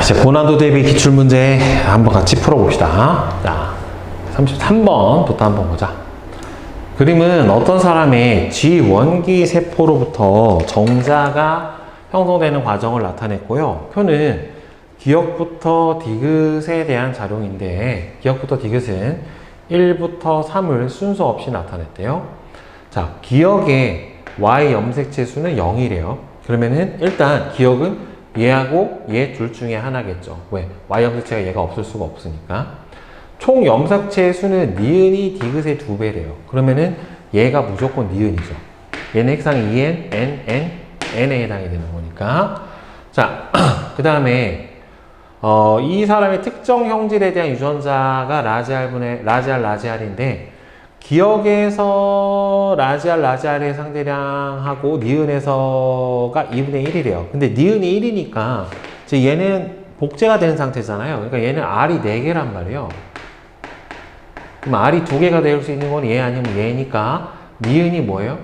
이제 고난도 대비 기출문제 한번 같이 풀어봅시다. 자, 33번부터 한번 보자. 그림은 어떤 사람의 G1기 세포로부터 정자가 형성되는 과정을 나타냈고요. 표는 기억부터 디귿에 대한 자료인데, 기억부터 디귿은 1부터 3을 순서 없이 나타냈대요. 자, 기억의 Y 염색체 수는 0이래요. 그러면은 일단 기억은 얘하고 얘 둘 중에 하나겠죠. 왜? Y 염색체가 얘가 없을 수가 없으니까. 총 염색체 수는 니은이 디귿의 2배래요. 그러면은 얘가 무조건 니은이죠. 얘는 핵상이 2n, n, n, n에 해당이 되는 거니까. 자, 그 다음에 이 사람의 특정 형질에 대한 유전자가 라지알인데, 기억에서 라지알의 상대량하고 니은에서가 2분의 1이래요. 근데 니은이 1이니까 이제 얘는 복제가 된 상태잖아요. 그러니까 얘는 R이 4개란 말이에요. 그럼 R이 2개가 될 수 있는 건 얘 아니면 얘니까 니은이 뭐예요?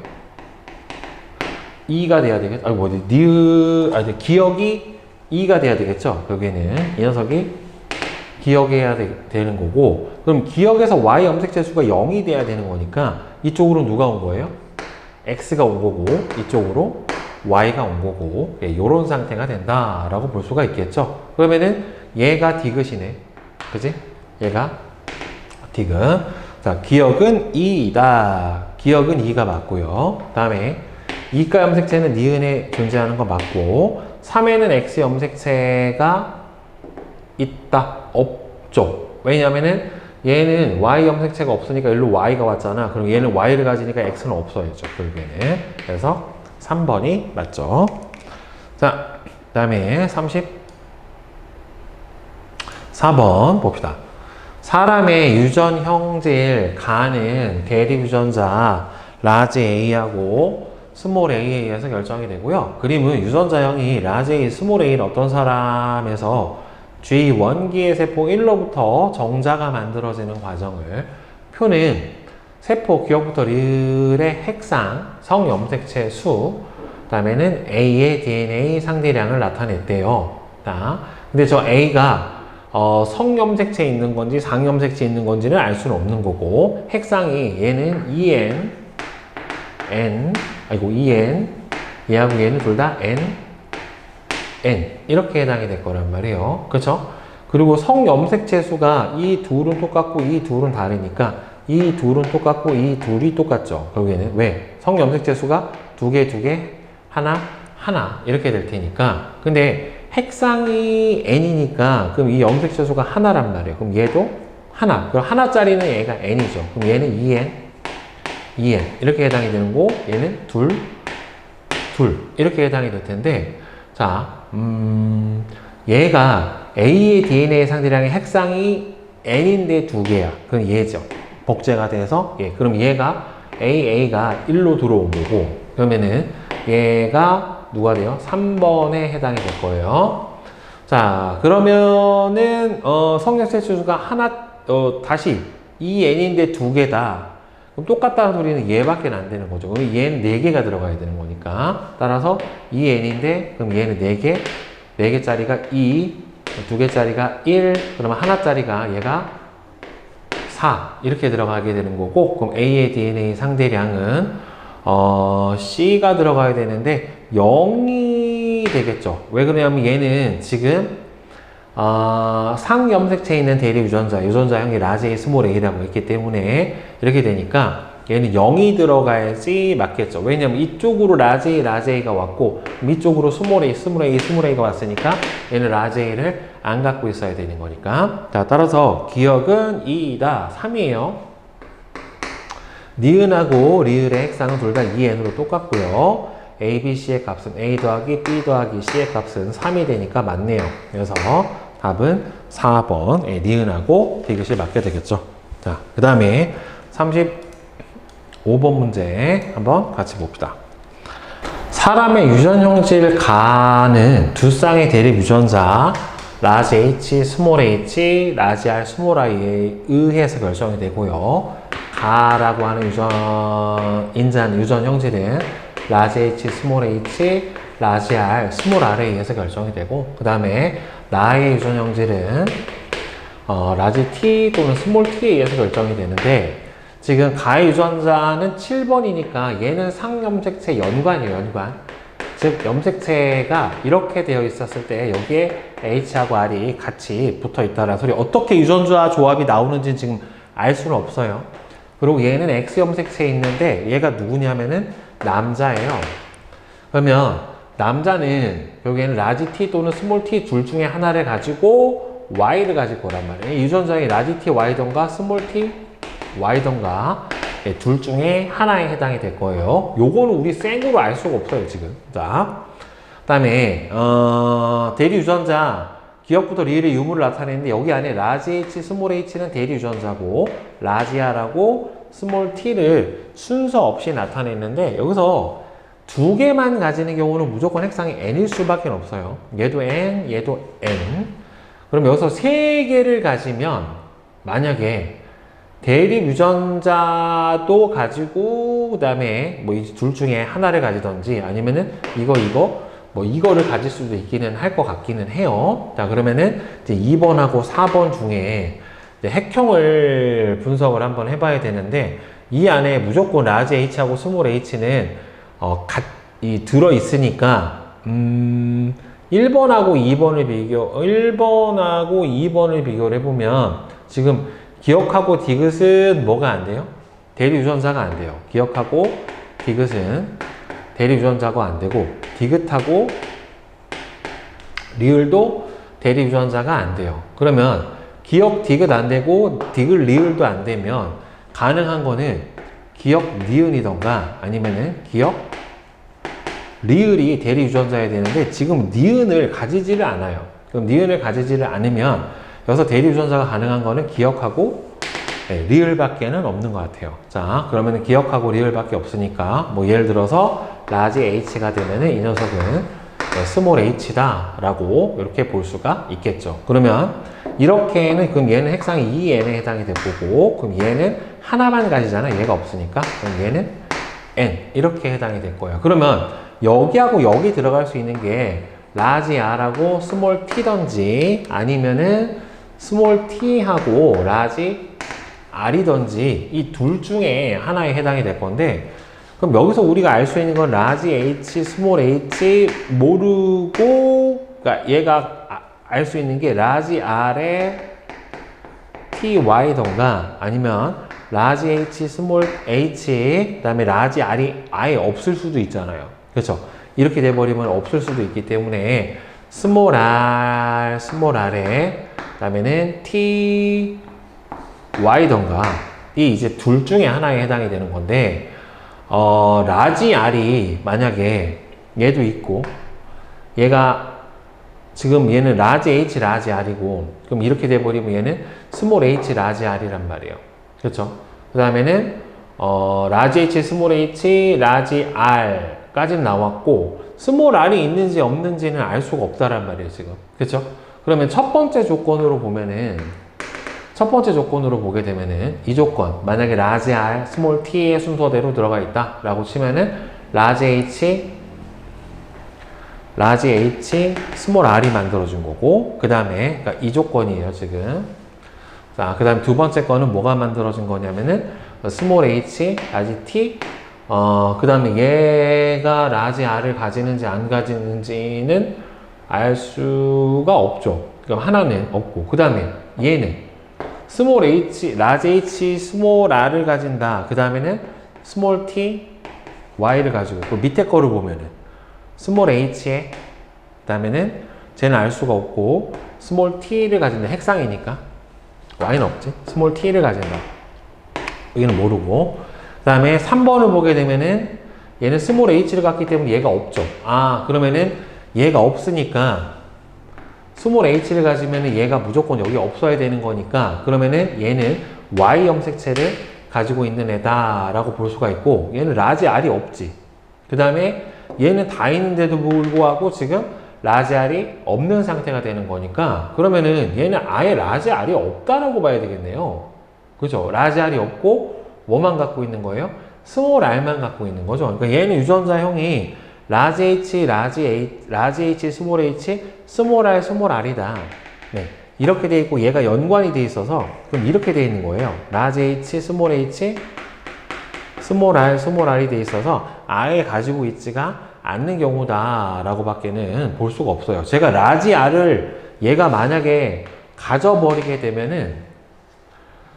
2가 돼야 되겠죠? 기억이 2가 돼야 되겠죠? 여기는 이 녀석이 기억해야 되는 거고, 그럼 기억에서 Y 염색체 수가 0이 돼야 되는 거니까 이쪽으로 누가 온 거예요? X가 온 거고, 이쪽으로 Y가 온 거고, 이런 상태가 된다라고 볼 수가 있겠죠? 그러면은 얘가 디귿이네. 그지? 얘가 디귿. 자, 기억은 2이다. 기억은 2가 맞고요. 그 다음에 이가 염색체는 니은에 존재하는 거 맞고, 3에는 X 염색체가 있다, 없죠. 왜냐면은 얘는 Y 염색체가 없으니까 일로 Y가 왔잖아. 그럼 얘는 Y를 가지니까 X는 없어야죠, 결국에는. 그래서 3번이 맞죠. 자, 그 다음에 34번 봅시다. 사람의 유전 형질 가는 대립 유전자 라지 A하고 스몰 A에 의해서 결정이 되고요. 그림은 유전자형이 라지 A, 스몰 A는 어떤 사람에서 G1기의 세포 1로부터 정자가 만들어지는 과정을, 표는 세포 기억부터 릴의 핵상, 성염색체 수, 그 다음에는 A의 DNA 상대량을 나타냈대요. 근데 저 A가 성염색체에 있는 건지 상염색체에 있는 건지는 알 수는 없는 거고, 핵상이 얘는 EN, 얘하고 얘는 둘 다 N 이렇게 해당이 될 거란 말이에요. 그렇죠? 그리고 성염색체 수가 이 둘은 똑같고 이 둘은 다르니까 이 둘은 똑같고 이 둘이 똑같죠. 결국에는 왜? 성염색체 수가 두 개, 하나 이렇게 될 테니까. 근데 핵상이 N이니까 그럼 이 염색체 수가 하나란 말이에요. 그럼 얘도 하나. 그럼 하나짜리는 얘가 N이죠. 그럼 얘는 2N 이렇게 해당이 되는 거고, 얘는 둘 이렇게 해당이 될 텐데, 자, 얘가 A의 DNA 상대량의 핵상이 N인데 2개야. 그럼 얘죠. 복제가 돼서 얘. 그럼 얘가 A가 1로 들어온 거고, 그러면은 얘가 누가 돼요? 3번에 해당이 될 거예요. 자, 그러면은 성역체 수가 다시 2N인데 2개다. 그럼 똑같다는 소리는 얘밖에 안 되는 거죠. 그럼 얘는 4개가 들어가야 되는 거니까. 따라서 2n인데, 그럼 얘는 4개, 4개짜리가 2, 2개짜리가 1, 그러면 하나짜리가 얘가 4, 이렇게 들어가게 되는 거고, 그럼 A의 DNA 상대량은, C가 들어가야 되는데, 0이 되겠죠. 왜 그러냐면 얘는 지금, 상염색체에 있는 대립 유전자형이 라지 A, 스몰 A라고 했기 때문에 이렇게 되니까 얘는 0이 들어가야지 맞겠죠. 왜냐면 이쪽으로 라지 A가 왔고, 이쪽으로 스몰 A가 왔으니까 얘는 라지 A를 안 갖고 있어야 되는 거니까. 자, 따라서 기억은 2이다, 3이에요. 니은하고 리을의 핵상은 둘 다 2n으로 똑같고요. A, B, C의 값은 A 더하기 B 더하기 C의 값은 3이 되니까 맞네요. 그래서 답은 4번, 니은하고 디귿이 맞게 되겠죠. 자, 그 다음에 35번 문제 한번 같이 봅시다. 사람의 유전 형질 가는 두 쌍의 대립 유전자 라지 H, 스몰 h, 라지 R, 스몰 i에 의해서 결정이 되고요. 가라고 하는 유전 형질은 라지 H, 스몰 h, 라지 R, 스몰 r에 의해서 결정이 되고, 그 다음에 나의 유전 형질은 라지 T 또는 스몰 T에 의해서 결정이 되는데, 지금 가해 유전자는 7번이니까 얘는 상염색체 연관이에요, 연관. 즉 염색체가 이렇게 되어 있었을 때 여기에 H하고 R이 같이 붙어 있다라는 소리. 어떻게 유전자 조합이 나오는지 지금 알 수는 없어요. 그리고 얘는 X 염색체에 있는데 얘가 누구냐면은 남자예요. 그러면 남자는 여기에는 라지 T 또는 스몰 T 둘 중에 하나를 가지고 Y를 가질 거란 말이에요. 유전자의 라지 T Y던가 스몰 T Y던가 둘 중에 하나에 해당이 될 거예요. 요거는 우리 생으로 알 수가 없어요, 지금. 자, 그 다음에, 대리 유전자, 기억부터 리을의 유무를 나타내는데, 여기 안에 라지 H, 스몰 H는 대리 유전자고, 라지 R하고 스몰 T를 순서 없이 나타냈는데, 여기서 두 개만 가지는 경우는 무조건 핵상이 N일 수밖에 없어요. 얘도 N, 얘도 N. 그럼 여기서 세 개를 가지면, 만약에 대립 유전자도 가지고 그 다음에 뭐 이 둘 중에 하나를 가지던지 아니면은 이거를 가질 수도 있기는 할 것 같기는 해요. 자, 그러면은 이제 2번하고 4번 중에 이제 핵형을 분석을 한번 해봐야 되는데, 이 안에 무조건 라지 H하고 스몰 H는 들어 있으니까 1번하고 2번을 비교를 해보면 지금 기억하고 디귿은 뭐가 안 돼요? 대리 유전자가 안 돼요. 기억하고 디귿은 대리 유전자가 안 되고, 디귿하고 리을도 대리 유전자가 안 돼요. 그러면 기억 디귿 안 되고 디귿 리을도 안 되면 가능한 거는 기억 니은이던가 아니면은 기억 리을이 대리 유전자여야 되는데, 지금 니은을 가지지를 않아요. 그럼 니은을 가지지를 않으면 여기서 대리 유전자가 가능한 거는 기억하고 리을밖에는 없는 것 같아요. 자, 그러면 기억하고 리을밖에 없으니까 뭐 예를 들어서 라지 H가 되면은 이 녀석은 스몰 H다 라고 이렇게 볼 수가 있겠죠. 그러면 이렇게는 그럼 얘는 핵상이 2N에 해당이 될 거고, 그럼 얘는 하나만 가지잖아. 얘가 없으니까. 그럼 얘는 N 이렇게 해당이 될 거예요. 그러면 여기하고 여기 들어갈 수 있는 게 라지 R하고 스몰 T던지 아니면은 스몰 T하고 라지 R이던지 이 둘 중에 하나에 해당이 될 건데, 그럼 여기서 우리가 알 수 있는 건 라지 H, 스몰 H 모르고, 그러니까 얘가 알 수 있는 게 라지 R의 TY던가 아니면 라지 H, 스몰 H, 그 다음에 라지 R이 아예 없을 수도 있잖아요. 그렇죠? 이렇게 돼버리면 없을 수도 있기 때문에 스몰 R에 그 다음에는 TY던가 이 이제 둘 중에 하나에 해당이 되는 건데, 라지 R이 만약에 얘도 있고 얘가 지금 얘는 라지 H, 라지 R이고, 그럼 이렇게 돼버리면 얘는 스몰 H, 라지 R이란 말이에요. 그렇죠? 그 다음에는 라지 H, 스몰 H, 라지 R 까지는 나왔고, 스몰 R이 있는지 없는지는 알 수가 없다란 말이에요, 지금. 그렇죠? 그러면 첫 번째 조건으로 보게 되면은 이 조건, 만약에 라지 R, 스몰 T의 순서대로 들어가 있다 라고 치면은 라지 H, 스몰 R이 만들어준 거고, 그 다음에 그러니까 이 조건이에요, 지금. 자, 그 다음에 두 번째 거는 뭐가 만들어진 거냐면은 스몰 H, 라지 T, 그 다음에 얘가 라지 R을 가지는지 안 가지는지는 알 수가 없죠. 그럼 하나는 없고, 그 다음에 얘는 스몰 H, 라지 H, 스몰 R을 가진다. 그 다음에는 스몰 T, Y를 가지고, 그 밑에 거를 보면은 스몰 H에, 그 다음에는 쟤는 알 수가 없고, 스몰 T를 가진다. 핵상이니까. Y는 없지. 스몰 T를 가진다. 여기는 모르고. 그 다음에 3번을 보게 되면은 얘는 스몰 H를 갖기 때문에 얘가 없죠. 아, 그러면은 얘가 없으니까 스몰 H를 가지면은 얘가 무조건 여기 없어야 되는 거니까, 그러면은 얘는 Y 염색체를 가지고 있는 애다라고 볼 수가 있고, 얘는 라지 R이 없지. 그 다음에 얘는 다 있는데도 불구하고 지금 라지 R이 없는 상태가 되는 거니까, 그러면은 얘는 아예 라지 R이 없다라고 봐야 되겠네요. 그죠? 라지 R이 없고 뭐만 갖고 있는 거예요? 스몰 R만 갖고 있는 거죠. 그러니까 얘는 유전자형이 라지 H, 라지 H, 스몰 H, 스몰 R, 스몰 R이다. 네. 이렇게 돼 있고 얘가 연관이 돼 있어서 그럼 이렇게 돼 있는 거예요. 라지 H, 스몰 H, 스몰 R, 스몰 R이 돼 있어서 아예 가지고 있지가 않는 경우다 라고 밖에는 볼 수가 없어요. 제가 라지 R을 얘가 만약에 가져버리게 되면은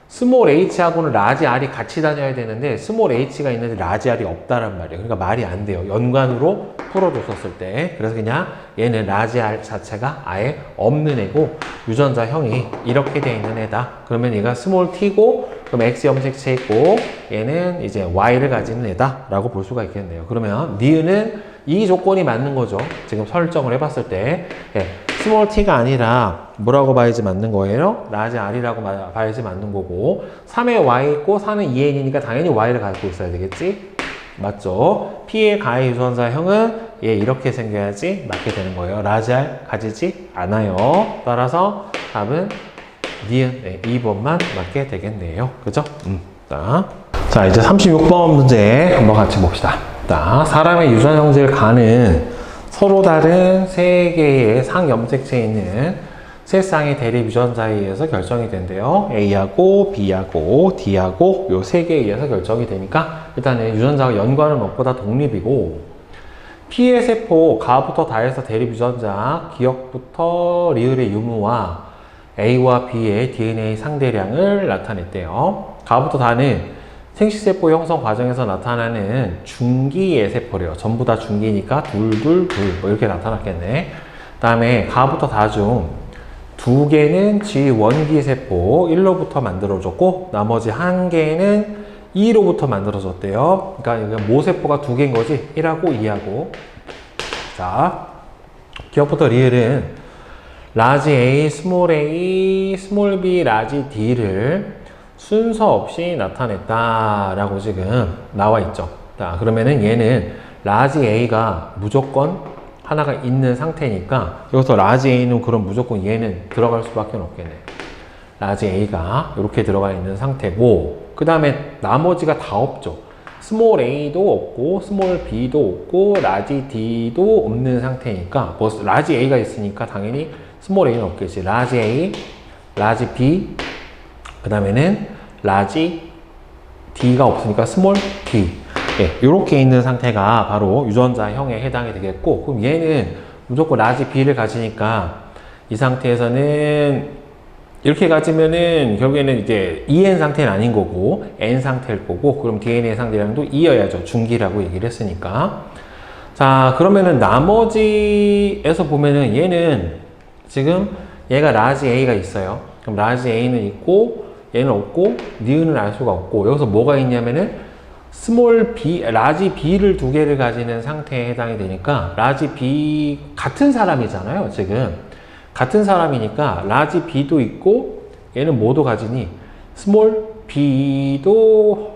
스몰 H하고는 라지 R이 같이 다녀야 되는데 스몰 H가 있는데 라지 R이 없다란 말이에요. 그러니까 말이 안 돼요. 연관으로 풀어줬었을 때. 그래서 그냥 얘는 라지 R 자체가 아예 없는 애고 유전자형이 이렇게 돼 있는 애다. 그러면 얘가 스몰 T고 그럼 X 염색체 있고 얘는 이제 Y를 가지는 애다 라고 볼 수가 있겠네요. 그러면 니은은 이 조건이 맞는 거죠. 지금 설정을 해봤을 때 예, 스몰 t가 아니라 뭐라고 봐야지 맞는 거예요? 라지 r이라고 봐야지 맞는 거고 3에 y 있고 4는 2n이니까 당연히 y를 갖고 있어야 되겠지? 맞죠? p의 가해 유전자형은 얘 이렇게 생겨야지 맞게 되는 거예요. 라지 r 가지지 않아요. 따라서 답은 니은 네, 2번만 맞게 되겠네요. 그죠? 자 이제 36번 문제 한번 같이 봅시다. 자, 사람의 유전 형질 간은 서로 다른 세 개의 상염색체에 있는 세 쌍의 대립 유전자에 의해서 결정이 된대요. A하고 B하고 D하고 요 세 개에 의해서 결정이 되니까 일단은 유전자가 연관은 무엇보다 독립이고 P의 세포 가부터 다해서 대립 유전자 기억부터 리을의 유무와 A와 B의 DNA 상대량을 나타냈대요. 가부터 다는 생식세포 형성 과정에서 나타나는 중기의 세포래요. 전부 다 중기니까 둘 뭐 이렇게 나타났겠네. 그 다음에 가부터 다 중 두 개는 G1기 세포 1로부터 만들어졌고 나머지 한 개는 2로부터 만들어졌대요. 그러니까 모세포가 두 개인 거지. 1하고 2하고. 자, 기억부터 리을은 라지 A, 스몰 B, 라지 D를 순서 없이 나타냈다라고 지금 나와 있죠. 자, 그러면은 얘는 라지 A가 무조건 하나가 있는 상태니까 여기서 라지 A는 그럼 무조건 얘는 들어갈 수밖에 없겠네. 라지 A가 이렇게 들어가 있는 상태고 그 다음에 나머지가 다 없죠. 스몰 A도 없고 스몰 B도 없고 라지 D도 없는 상태니까 뭐 라지 A가 있으니까 당연히 스몰 A는 없겠지. 라지 A, 라지 B 그 다음에는 라지 D가 없으니까 스몰 D 예, 이렇게 있는 상태가 바로 유전자형에 해당이 되겠고 그럼 얘는 무조건 라지 B를 가지니까 이 상태에서는 이렇게 가지면은 결국에는 이제 EN 상태는 아닌 거고 N 상태일 거고 그럼 DNA 상대량도 2여야죠. 중기라고 얘기를 했으니까 자 그러면은 나머지에서 보면은 얘는 지금 얘가 라지 A가 있어요. 그럼 라지 A는 있고 얘는 없고 니은은 알 수가 없고 여기서 뭐가 있냐면은 스몰 B, 라지 B를 두 개를 가지는 상태에 해당이 되니까 라지 B 같은 사람이잖아요. 지금 같은 사람이니까 라지 B도 있고 얘는 뭐도 가지니 스몰 B도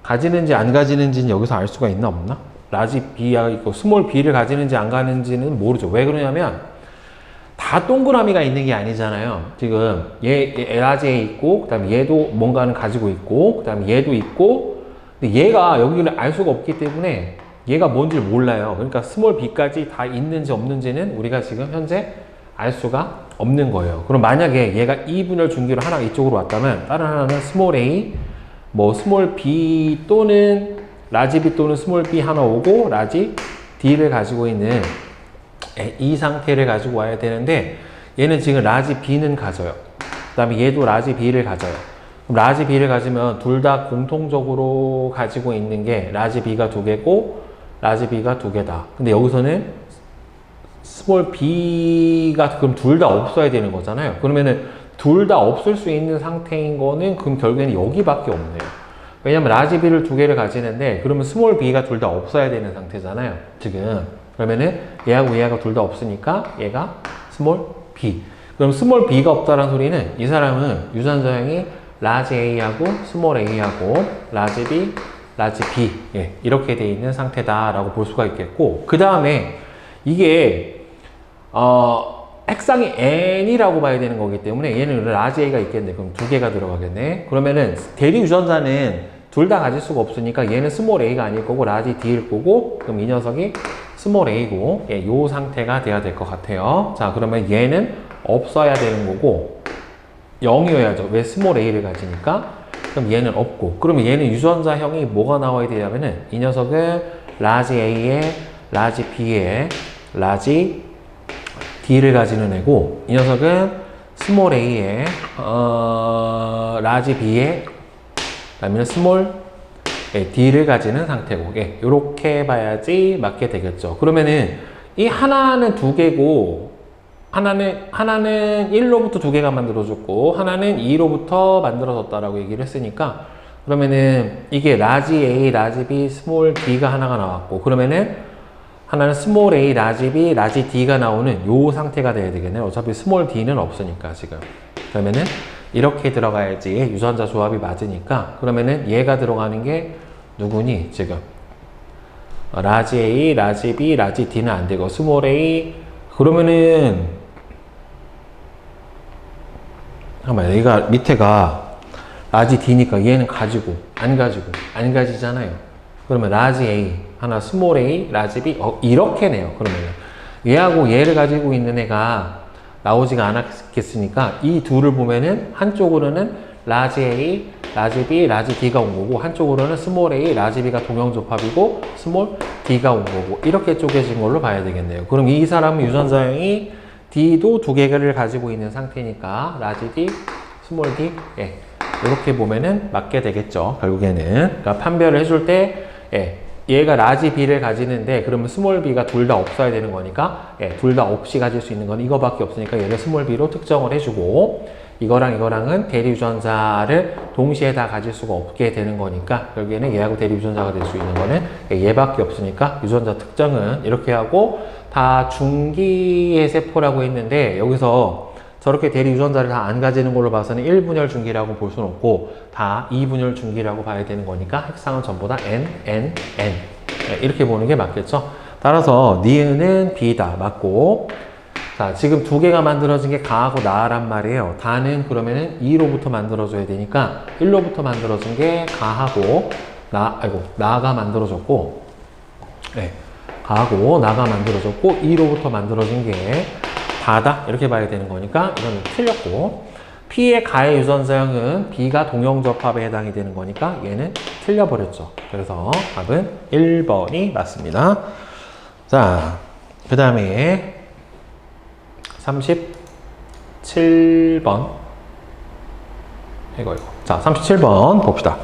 가지는지 안 가지는지는 여기서 알 수가 있나 없나? 라지 B가 있고 스몰 B를 가지는지 안 가지는지는 모르죠. 왜 그러냐면 다 동그라미가 있는 게 아니잖아요. 지금 얘 라지 A 있고 그 다음에 얘도 뭔가는 가지고 있고 그 다음에 얘도 있고 근데 얘가 여기를 알 수가 없기 때문에 얘가 뭔지 몰라요. 그러니까 스몰 b까지 다 있는지 없는지는 우리가 지금 현재 알 수가 없는 거예요. 그럼 만약에 얘가 2분열 중기로 하나 이쪽으로 왔다면 다른 하나는 스몰 a, 뭐 스몰 b 또는 라지 b 또는 스몰 b 하나 오고 라지 d를 가지고 있는 이 상태를 가지고 와야 되는데 얘는 지금 라지 b는 가져요. 그 다음에 얘도 라지 b를 가져요. 그럼 라지 B를 가지면 둘 다 공통적으로 가지고 있는 게 라지 B가 두 개고 라지 B가 두 개다. 근데 여기서는 스몰 B가 그럼 둘 다 없어야 되는 거잖아요. 그러면은 둘 다 없을 수 있는 상태인 거는 그럼 결국에는 여기밖에 없네요. 왜냐면 라지 B를 두 개를 가지는데 그러면 스몰 B가 둘 다 없어야 되는 상태잖아요. 지금 그러면은 얘하고 얘가 둘 다 없으니까 얘가 스몰 B. 그럼 스몰 B가 없다는 소리는 이 사람은 유전자형이 라지 A하고 스몰 A하고 라지 B, 라지 B 예, 이렇게 돼 있는 상태다라고 볼 수가 있겠고 그 다음에 이게 핵상이 N이라고 봐야 되는 거기 때문에 얘는 라지 A가 있겠네. 그럼 두 개가 들어가겠네. 그러면은 대리 유전자는 둘 다 가질 수가 없으니까 얘는 스몰 a가 아닐 거고 라지 d일 거고, 그럼 이 녀석이 스몰 a고, 예, 요 상태가 돼야 될 것 같아요. 자, 그러면 얘는 없어야 되는 거고 0이어야죠. 왜? 스몰 a를 가지니까. 그럼 얘는 없고, 그러면 얘는 유전자형이 뭐가 나와야 되냐면은 이 녀석은 라지 a에 라지 b에 라지 d를 가지는 애고, 이 녀석은 스몰 a에 라지 b에 그다음에 스몰 d를 가지는 상태고, 예, 이렇게 봐야지 맞게 되겠죠. 그러면은 이 하나는 두 개고, 하나는 1로부터 두 개가 만들어졌고 하나는 2로부터 만들어졌다라고 얘기를 했으니까, 그러면은 이게 라지 A, 라지 B, 스몰 D가 하나가 나왔고, 그러면은 하나는 스몰 A, 라지 B, 라지 D가 나오는 요 상태가 돼야 되겠네요. 어차피 스몰 D는 없으니까 지금. 그러면은 이렇게 들어가야지 유전자 조합이 맞으니까, 그러면은 얘가 들어가는 게 누구니 지금? 라지 A, 라지 B, 라지 D는 안 되고 스몰 A, 그러면은 잠깐만, 얘가 밑에가 라지 D니까 얘는 가지고 안 가지잖아요. 그러면 라지 A 하나, 스몰 A, 라지 B, 이렇게 네요. 그러면은 얘하고 얘를 가지고 있는 애가 나오지가 않았겠으니까 이 둘을 보면은 한쪽으로는 라지 A, 라지 B, 라지 D가 온 거고, 한쪽으로는 스몰 A, 라지 B가 동형조합이고 스몰 D가 온 거고, 이렇게 쪼개진 걸로 봐야 되겠네요. 그럼 이 사람은 유전자형이 D도 두 개를 가지고 있는 상태니까 라지 D, 스몰 D, 예, 이렇게 보면은 맞게 되겠죠. 결국에는. 그러니까 판별을 해줄 때, 예, 얘가 라지 B를 가지는데 그러면 스몰 B가 둘 다 없어야 되는 거니까, 예, 둘 다 없이 가질 수 있는 건 이거밖에 없으니까 얘를 스몰 B로 특정을 해주고, 이거랑 이거랑은 대리 유전자를 동시에 다 가질 수가 없게 되는 거니까 결국에는 얘하고 대리 유전자가 될 수 있는 거는 얘밖에 없으니까 유전자 특정은 이렇게 하고, 다 중기의 세포라고 했는데 여기서 저렇게 대리 유전자를 다 안 가지는 걸로 봐서는 1분열 중기라고 볼 수는 없고 다 2분열 중기라고 봐야 되는 거니까 핵상은 전부 다 N, N, N 이렇게 보는 게 맞겠죠. 따라서 니은은 B다. 맞고, 자, 지금 두 개가 만들어진 게 가하고 나란 말이에요. 다는 그러면은 2로부터 만들어져야 되니까 1로부터 만들어진 게 가하고 나가 만들어졌고, 네, 가하고 나가 만들어졌고 2로부터 만들어진 게 다다. 이렇게 봐야 되는 거니까 이거는 틀렸고, P의 가의 유전자형은 B가 동형접합에 해당이 되는 거니까 얘는 틀려버렸죠. 그래서 답은 1번이 맞습니다. 자, 그 다음에 37번. 이거. 자, 37번 봅시다.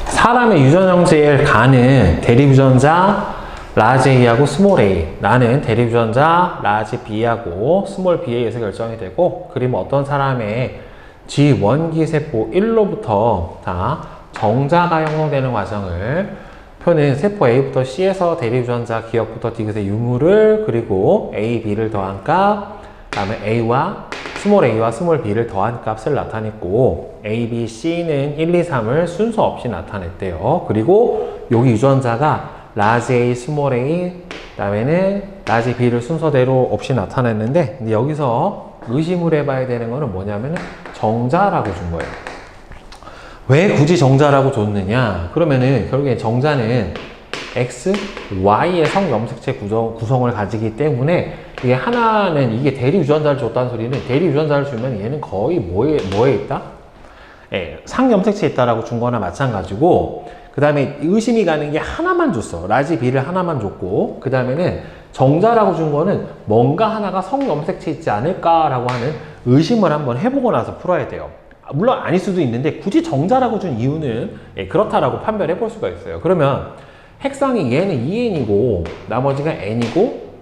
사람의 유전형제의 가는 대립유전자 라지 A하고 스몰 A, 나는 대립유전자 라지 B하고 스몰 B에서 결정이 되고, 그리고 어떤 사람의 G 원기세포 1로부터 다 정자가 형성되는 과정을 표는 세포 A부터 C에서 대립유전자 기억부터 디귿의 유무를, 그리고 A, B를 더한 값, 그 다음에 A와 스몰 B를 더한 값을 나타냈고, A, B, C는 1, 2, 3을 순서 없이 나타냈대요. 그리고 여기 유전자가 라지 A, 스몰 A, 그 다음에는 라지 B를 순서대로 없이 나타냈는데, 근데 여기서 의심을 해봐야 되는 거는 뭐냐면은 정자라고 준 거예요. 왜 굳이 정자라고 줬느냐? 그러면은 결국에 정자는 X, Y의 성염색체 구성을 가지기 때문에, 이게 하나는 이게 대리 유전자를 줬다는 소리는, 대리 유전자를 주면 얘는 거의 뭐에 있다? 예, 상염색체에 있다라고 준 거나 마찬가지고, 그 다음에 의심이 가는 게 하나만 줬어. 라지 B를 하나만 줬고, 그 다음에는 정자라고 준 거는 뭔가 하나가 성염색체 있지 않을까라고 하는 의심을 한번 해보고 나서 풀어야 돼요. 물론 아닐 수도 있는데 굳이 정자라고 준 이유는, 예, 그렇다라고 판별해 볼 수가 있어요. 그러면 핵상이 얘는 2n이고 나머지가 n이고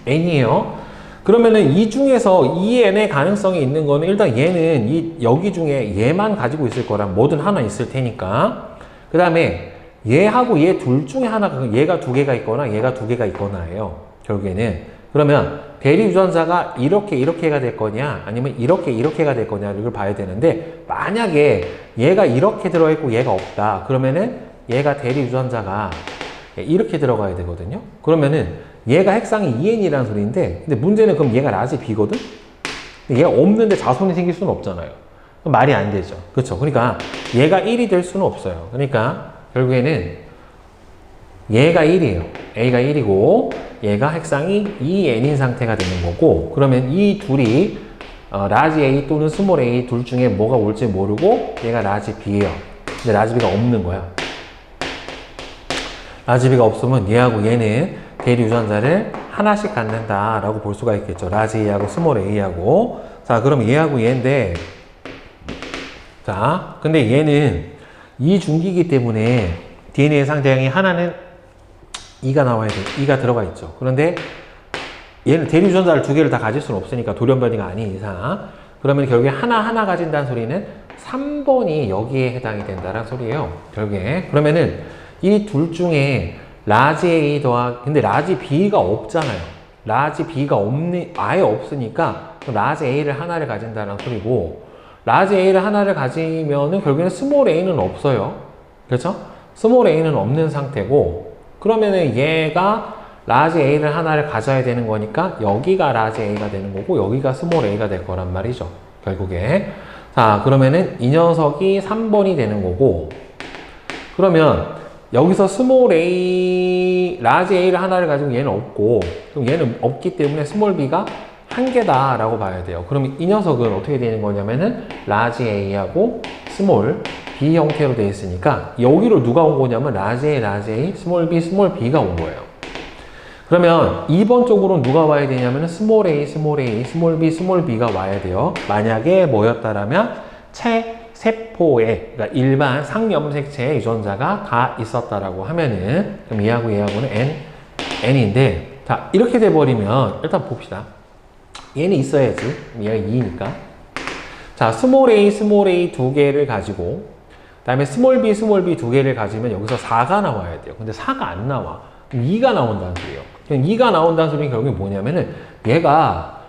n이에요. 그러면은 이 중에서 2n의 가능성이 있는 거는 일단 얘는 여기 중에 얘만 가지고 있을 거란 뭐든 하나 있을 테니까, 그 다음에 얘하고 얘 둘 중에 하나가, 얘가 두 개가 있거나 얘가 두 개가 있거나예요. 결국에는. 그러면 대리 유전자가 이렇게가 될 거냐 아니면 이렇게가 될 거냐 이걸 봐야 되는데, 만약에 얘가 이렇게 들어있고 얘가 없다 그러면은 얘가 대리 유전자가 이렇게 들어가야 되거든요. 그러면은 얘가 핵상이 2n이라는 소리인데, 근데 문제는 그럼 얘가 라지 B거든? 근데 얘가 없는데 자손이 생길 수는 없잖아요. 말이 안 되죠. 그렇죠? 그러니까 얘가 1이 될 수는 없어요. 그러니까 결국에는 얘가 1이에요. A가 1이고 얘가 핵상이 2n인 상태가 되는 거고, 그러면 이 둘이 라지 A 또는 스몰 a 둘 중에 뭐가 올지 모르고 얘가 라지 B예요. 근데 라지 B가 없는 거야. 라지 B가 없으면 얘하고 얘는 대리 유전자를 하나씩 갖는다 라고 볼 수가 있겠죠. 라지 A하고 스몰 a하고. 자, 그럼 얘하고 얘인데, 자, 근데 얘는 이중기이기 때문에 DNA 상대형이 하나는 2가 나와야 돼. 2가 들어가 있죠. 그런데 얘는 대리 유전자를 두 개를 다 가질 수는 없으니까, 돌연변이가 아닌 이상. 그러면 결국에 하나 가진다는 소리는 3번이 여기에 해당이 된다는 소리예요. 결국에. 그러면은 이 둘 중에 라지 A 근데 라지 B가 없잖아요. 라지 B가 아예 없으니까 라지 A를 하나를 가진다는 소리고, 라지 A를 하나를 가지면은 결국에는 스몰 a는 없어요. 그렇죠? 스몰 a는 없는 상태고, 그러면은 얘가 라지 A를 하나를 가져야 되는 거니까 여기가 라지 A가 되는 거고 여기가 스몰 a가 될 거란 말이죠. 결국에. 자, 그러면은 이 녀석이 3번이 되는 거고, 그러면 여기서 스몰 a, 라지 A를 하나를 가지고 얘는 없고, 그럼 얘는 없기 때문에 스몰 b가 한 개다 라고 봐야 돼요. 그럼 이 녀석은 어떻게 되는 거냐면은 라지 A하고 스몰 B 형태로 되어 있으니까 여기로 누가 온 거냐면 라지 A, 스몰 B가 온 거예요. 그러면 2번 쪽으로는 누가 와야 되냐면 스몰 a, 스몰 B가 와야 돼요. 만약에 뭐였다라면 체세포에, 그러니까 일반 상염색체의 유전자가 다 있었다라고 하면은, 그럼 얘하고는 n인데, 자, 이렇게 돼버리면 일단 봅시다. 얘는 있어야지. 얘가 2니까. 자, 스몰 a 두 개를 가지고, 그 다음에 스몰 B 두 개를 가지면 여기서 4가 나와야 돼요. 근데 4가 안 나와. 2가 나온다는 소리예요. 2가 나온다는 소리는 결국에 뭐냐면은 얘가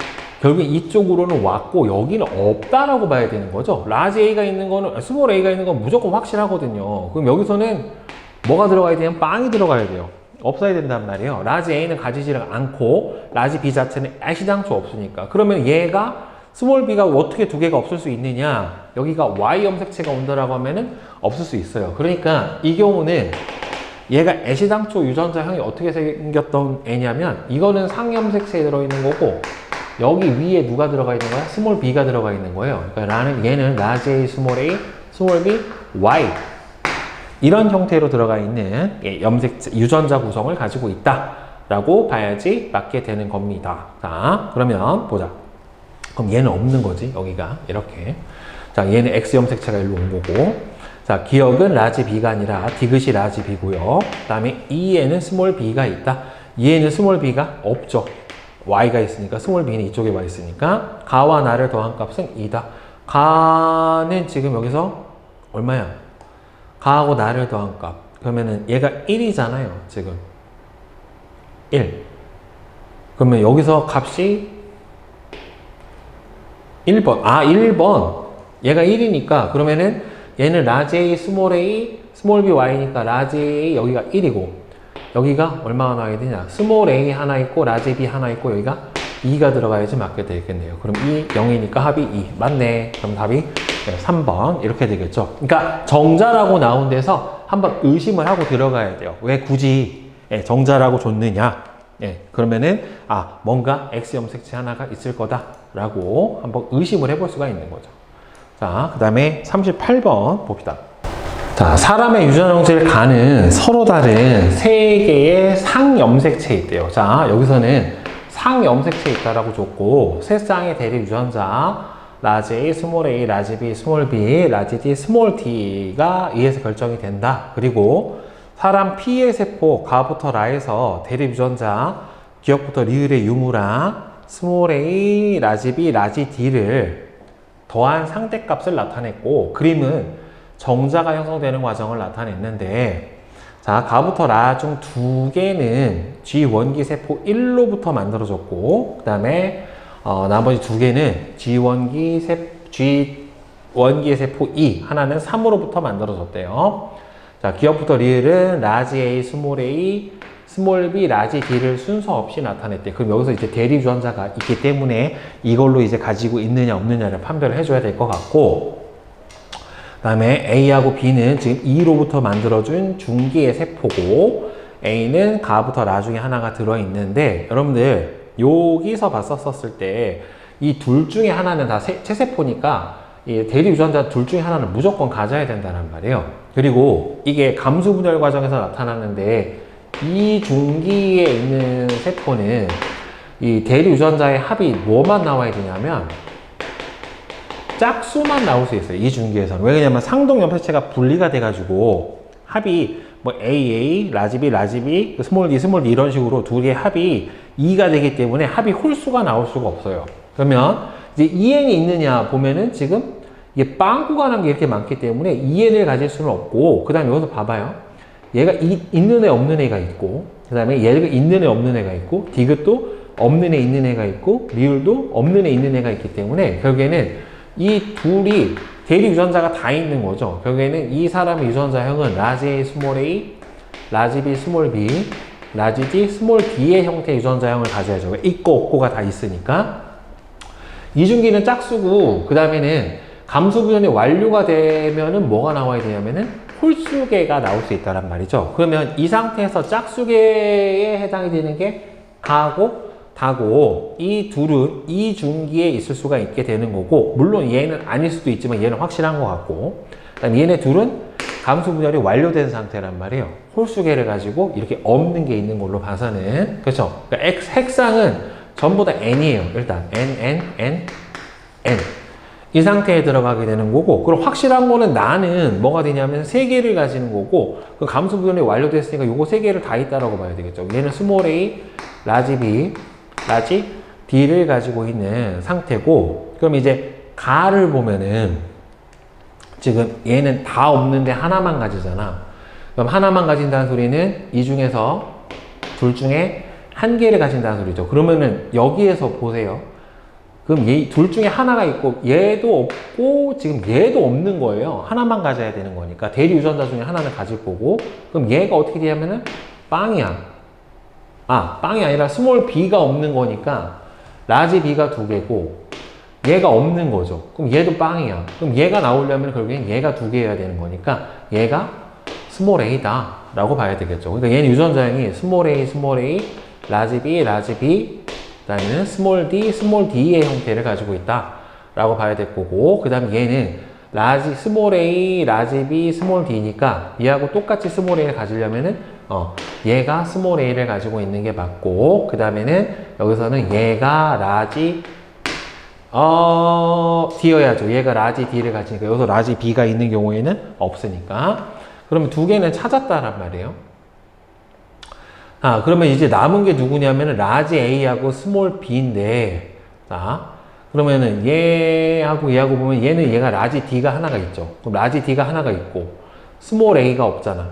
결국에 이쪽으로는 왔고 여기는 없다라고 봐야 되는 거죠. 라지 A가 있는 거는, 스몰 A가 있는 건 무조건 확실하거든요. 그럼 여기서는 뭐가 들어가야 되냐면 빵이 들어가야 돼요. 없어야 된단 말이에요. 라지 A는 가지지 않고 라지 B 자체는 애시당초 없으니까. 그러면 얘가 스몰 b가 어떻게 두 개가 없을 수 있느냐? 여기가 Y 염색체가 온다라고 하면은 없을 수 있어요. 그러니까 이 경우는 얘가 애시당초 유전자형이 어떻게 생겼던 애냐면, 이거는 상염색체에 들어있는 거고 여기 위에 누가 들어가 있는 거야? 스몰 b가 들어가 있는 거예요. 그러니까 얘는 라지 A, 스몰 B, Y 이런 형태로 들어가 있는 염색체, 유전자 구성을 가지고 있다라고 봐야지 맞게 되는 겁니다. 자, 그러면 보자. 그럼 얘는 없는 거지, 여기가. 이렇게. 자, 얘는 X 염색체가 일로 온 거고. 자, 기억은 라지 B가 아니라 디귿이 라지 B고요. 그 다음에 E에는 스몰 B가 있다. E에는 스몰 B가 없죠. Y가 있으니까, 스몰 B는 이쪽에 와 있으니까, 가와 나를 더한 값은 2다. 가는 지금 여기서 얼마야? 가하고 나를 더한 값. 그러면은 얘가 1이잖아요, 지금. 1. 그러면 여기서 값이 1번. 아, 1번. 얘가 1이니까, 그러면은 얘는 라지 A, 스몰 B, Y니까 라지 A 여기가 1이고, 여기가 얼마가 나와야 되냐? 스몰 A 하나 있고, 라지 B 하나 있고, 여기가 2가 들어가야지 맞게 되겠네요. 그럼 0이니까 합이 2. 맞네. 그럼 답이 3번. 이렇게 되겠죠. 그러니까 정자라고 나온 데서 한번 의심을 하고 들어가야 돼요. 왜 굳이 정자라고 줬느냐? 그러면은, 뭔가 X 염색체 하나가 있을 거다라고 한번 의심을 해볼 수가 있는 거죠. 자, 그 다음에 38번 봅시다. 자, 사람의 유전 형질을 가는 서로 다른 세 개의 상염색체 있대요. 자, 여기서는 상염색체 있다라고 줬고, 세 쌍의 대립 유전자, 라지 A, 스몰 A, 라지 B, 스몰 B, 라지 D, 스몰 D가 의해서 결정이 된다. 그리고 사람 P의 세포, 가부터 라에서 대립 유전자, 기억부터 리을의 유무랑 스몰 A, 라지 B, 라지 D를 더한 상대값을 나타냈고, 그림은 정자가 형성되는 과정을 나타냈는데, 자, 가부터 라 중 두 개는 G 원기 세포 1로부터 만들어졌고, 그 다음에 나머지 두 개는 G 원기의 세포 2, 하나는 3으로부터 만들어졌대요. 자, 기억부터 리을은 라지 A, 스몰 B, 라지 D를 순서 없이 나타냈대. 그럼 여기서 이제 대립 유전자가 있기 때문에 이걸로 이제 가지고 있느냐 없느냐를 판별을 해줘야 될 것 같고, 다음에 A하고 B는 지금 E로부터 만들어준 중기의 세포고 A는 가부터 라 중에 하나가 들어있는데 여러분들 여기서 봤었을 때 이 둘 중에 하나는 다 체세포니까 이 대리 유전자 둘 중에 하나는 무조건 가져야 된다는 말이에요. 그리고 이게 감수 분열 과정에서 나타났는데 이 중기에 있는 세포는 이 대리 유전자의 합이 뭐만 나와야 되냐면 짝수만 나올 수 있어요. 이 중기에서는. 왜냐면 상동 염색체가 분리가 돼가지고 합이 뭐 AA, 라지 B, 스몰 D 이런 식으로 둘의 합이 2가 되기 때문에 합이 홀수가 나올 수가 없어요. 그러면 이제 2n이 있느냐 보면은 지금 이게 빵꾸가 난 게 이렇게 많기 때문에 2n을 가질 수는 없고, 그 다음에 여기서 봐봐요. 얘가 있는 애 없는 애가 있고, 그 다음에 얘가 있는 애 없는 애가 있고, 디귿도 없는 애 있는 애가 있고, 리을도 없는 애 있는 애가 있기 때문에 결국에는 이 둘이 대리 유전자가 다 있는 거죠. 결국에는 이 사람의 유전자형은 라지 A, 스몰 a, 라지 B, 스몰 b, 라지 D, 스몰 d의 형태의 유전자형을 가져야죠. 있고 없고가 다 있으니까. 이중기는 짝수고, 그 다음에는 감수분열이 완료가 되면은 뭐가 나와야 되냐면은 홀수계가 나올 수 있다란 말이죠. 그러면 이 상태에서 짝수계에 해당이 되는 게 가고 다고, 이 둘은 이 중기에 있을 수가 있게 되는 거고, 물론 얘는 아닐 수도 있지만 얘는 확실한 것 같고, 그다음 얘네 둘은 감수분열이 완료된 상태란 말이에요. 홀수계를 가지고 이렇게 없는 게 있는 걸로 봐서는. 그렇죠? 그러니까 핵상은 전부 다 n이에요. 일단 n. 이 상태에 들어가게 되는 거고, 그럼 확실한 거는 나는 뭐가 되냐면 3개를 가지는 거고, 그 감수분열이 완료됐으니까 요거 3개를 다 있다라고 봐야 되겠죠. 얘는 스몰 a, 라지 b, 라지 d를 가지고 있는 상태고, 그럼 이제 가를 보면은 지금 얘는 다 없는데 하나만 가지잖아. 그럼 하나만 가진다는 소리는 이 중에서 둘 중에 한 개를 가진다는 소리죠. 그러면은 여기에서 보세요. 그럼 얘 둘 중에 하나가 있고 얘도 없고 지금 얘도 없는 거예요. 하나만 가져야 되는 거니까 대리 유전자 중에 하나는 가질 거고, 그럼 얘가 어떻게 되냐면은 빵이야. 빵이 아니라 스몰 b가 없는 거니까 라지 b가 2개고 얘가 없는 거죠. 그럼 얘도 빵이야. 그럼 얘가 나오려면 결국엔 얘가 2개여야 되는 거니까 얘가 스몰 a다 라고 봐야 되겠죠. 그러니까 얘는 유전자형이 스몰 a, 라지 B, 그 다음에는 스몰 D의 형태를 가지고 있다 라고 봐야 될 거고, 그 다음에 얘는 스몰 A, 라지 B, 스몰 D니까 얘하고 똑같이 스몰 A를 가지려면은 얘가 스몰 A를 가지고 있는 게 맞고, 그 다음에는 여기서는 얘가 라지 D여야죠. 얘가 라지 D를 가지니까 여기서 라지 B가 있는 경우에는 없으니까. 그러면 2개는 찾았다란 말이에요. 그러면 이제 남은 게 누구냐면은 라지 A하고 스몰 B인데, 그러면은 얘하고 보면 얘가 라지 D가 하나가 있죠. 그럼 라지 D가 하나가 있고 스몰 A가 없잖아.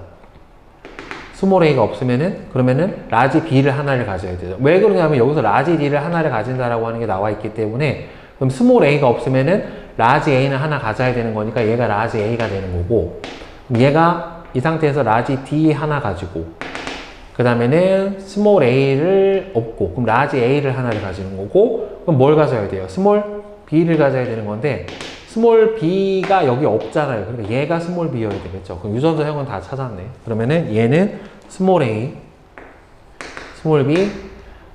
스몰 A가 없으면은 그러면은 라지 B를 하나를 가져야 되죠. 왜 그러냐면 여기서 라지 D를 하나를 가진다라고 하는 게 나와 있기 때문에, 그럼 스몰 A가 없으면은 라지 A는 하나 가져야 되는 거니까 얘가 라지 A가 되는 거고, 그럼 얘가 이 상태에서 라지 D 하나 가지고, 그 다음에는 스몰 a를 없고, 그럼 라지 a를 하나를 가지는 거고, 그럼 뭘 가져야 돼요? 스몰 b를 가져야 되는 건데, 스몰 b가 여기 없잖아요. 그러니까 얘가 스몰 b여야 되겠죠. 그럼 유전자형은 다 찾았네. 그러면은 얘는 스몰 a, 스몰 b,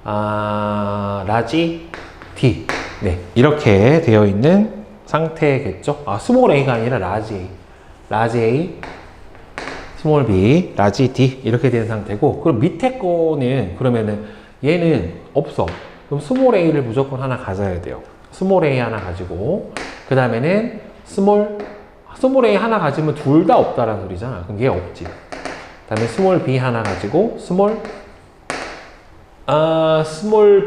라지 d. 네, 이렇게 되어 있는 상태겠죠. 스몰 a가 아니라 라지 a, 스몰 b, 라지 d 이렇게 된 상태고, 그럼 밑에 거는 그러면은 얘는 없어. 그럼 스몰 a를 무조건 하나 가져야 돼요. 스몰 a 하나 가지고, 그 다음에는 스몰 a 하나 가지면 둘 다 없다라는 소리잖아. 그럼 얘 없지. 그 다음에 스몰 b 하나 가지고 스몰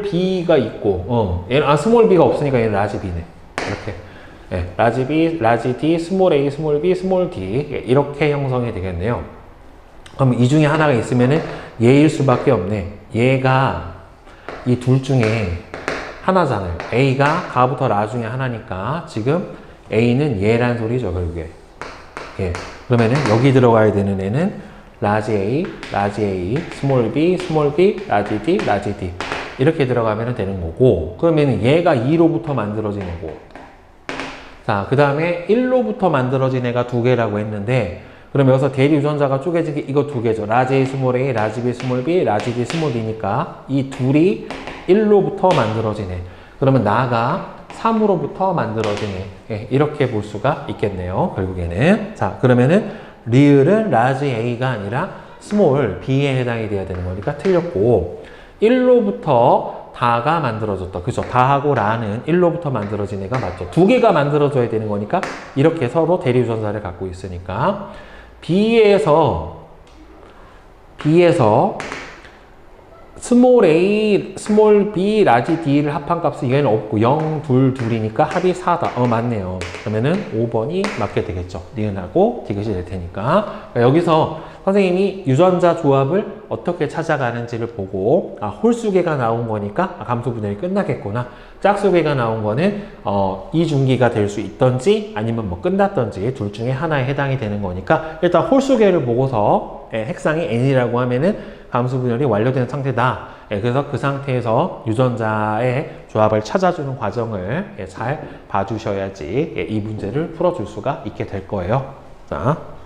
b가 있고, 얘는 스몰 b가 없으니까 얘는 라지 b네. 이렇게. 네, 라지 B, 라지 D, 스몰 A, 스몰 B, 스몰 D 이렇게 형성이 되겠네요. 그럼 이 중에 하나가 있으면은 얘일 수밖에 없네. 얘가 이 둘 중에 하나잖아요. A가 가부터 라 중에 하나니까 지금 A는 얘란 소리죠, 결국에. 예. 그러면은 여기 들어가야 되는 애는 라지 A, 스몰 B, 라지 D 이렇게 들어가면 되는 거고, 그러면 얘가 2로부터 만들어진 거고, 자, 그 다음에 1로부터 만들어진 애가 두 개라고 했는데, 그럼 여기서 대리 유전자가 쪼개진 게 이거 두 개죠. 라지 A, 스몰 A, 라지 B, 스몰 B, 라지 D, 스몰 D니까 이 둘이 1로부터 만들어진 애. 그러면 나가 3으로부터 만들어진 애. 예, 이렇게 볼 수가 있겠네요. 결국에는. 자, 그러면은 리을은 라지 A가 아니라 스몰 B에 해당이 돼야 되는 거니까 틀렸고, 1로부터 다가 만들어졌다. 그죠? 다하고 라는 1로부터 만들어진 애가 맞죠. 두 개가 만들어져야 되는 거니까 이렇게 서로 대리 유전자를 갖고 있으니까 B에서 스몰 A, 스몰 B, 라지 D를 합한 값은 얘는 없고 0, 2, 2이니까 합이 4다. 맞네요. 그러면은 5번이 맞게 되겠죠. 니은하고 디귿이 될 테니까. 그러니까 여기서 선생님이 유전자 조합을 어떻게 찾아가는지를 보고 홀수계가 나온 거니까 감소 분열이 끝나겠구나. 짝수계가 나온 거는 이중기가 될 수 있던지 아니면 뭐 끝났던지 둘 중에 하나에 해당이 되는 거니까 일단 홀수계를 보고서 핵상이 n이라고 하면은 감소 분열이 완료된 상태다. 그래서 그 상태에서 유전자의 조합을 찾아주는 과정을 잘 봐주셔야지 이 문제를 풀어줄 수가 있게 될 거예요. 자.